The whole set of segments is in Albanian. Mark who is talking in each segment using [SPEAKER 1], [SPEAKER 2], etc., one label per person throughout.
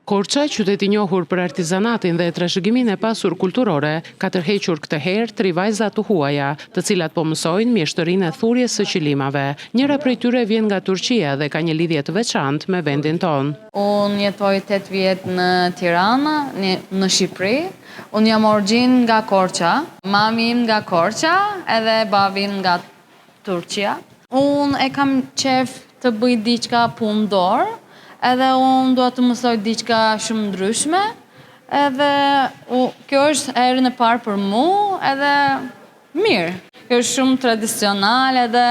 [SPEAKER 1] Korça, qytet i njohur për artizanatin dhe trashëgiminë e pasur kulturore, ka tërhequr këtë herë 3 vajza të huaja, të cilat po mësojnë mjeshtërinë e thurjes së qilimave. Njëra prej tyre vjen nga Turqia dhe ka një lidhje të veçantë me vendin ton.
[SPEAKER 2] Unë jetoj 8 vjet në Tirana, në Shqipëri. Unë jam origjinë nga Korça, mami im nga Korça edhe babi im nga Turqia. Unë e kam qef të bëj diçka punë dorë, edhe unë dua të mësoj diçka shumë ndryshme, edhe kjo është herën e parë për mua, edhe mirë. Kjo është shumë tradicional, edhe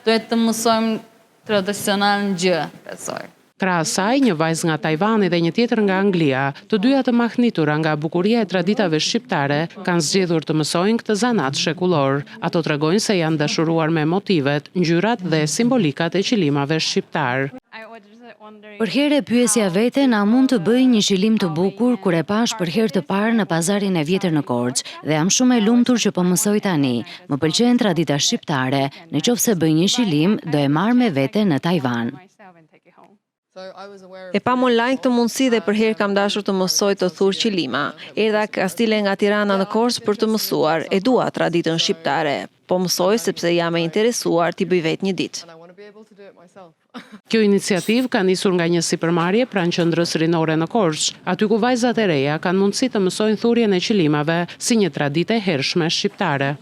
[SPEAKER 2] duhet të mësojmë tradicional në gjë, besoj.
[SPEAKER 1] Krahas saj, një vajzë nga Tajvani dhe një tjetër nga Anglia, të dyja të mahnitura nga bukuria e traditave shqiptare, kanë zgjedhur të mësojnë këtë zanat shekullor. Ato tregojnë se janë dashuruar me motivet, ngjyrat dhe simbolikat e qilimave shqiptar.
[SPEAKER 3] Për herë pyesja vete na mund të bëj një qilim të bukur kur e pash për herë të parë në pazarin e vjetër në Korçë dhe jam shumë e lumtur që po mësoj tani. Më pëlqen tradita shqiptare, nëse bëj një qilim do e marr me vete në Tajvan.
[SPEAKER 4] E pam online këtë mundësi dhe për herë kam dashur të mësoj të thur qilima. Erdha Kastile nga Tirana në Korçë për të mësuar, e dua traditën shqiptare. Po mësoj sepse jam e interesuar t'i bëj vetë një ditë.
[SPEAKER 1] Kjo iniciativë ka nisur nga një sipërmarrje pranë qendrës rinore në Korçë, aty ku vajzat e reja kanë mundësi të mësojnë thurjen e qilimave si një traditë e hershme shqiptare.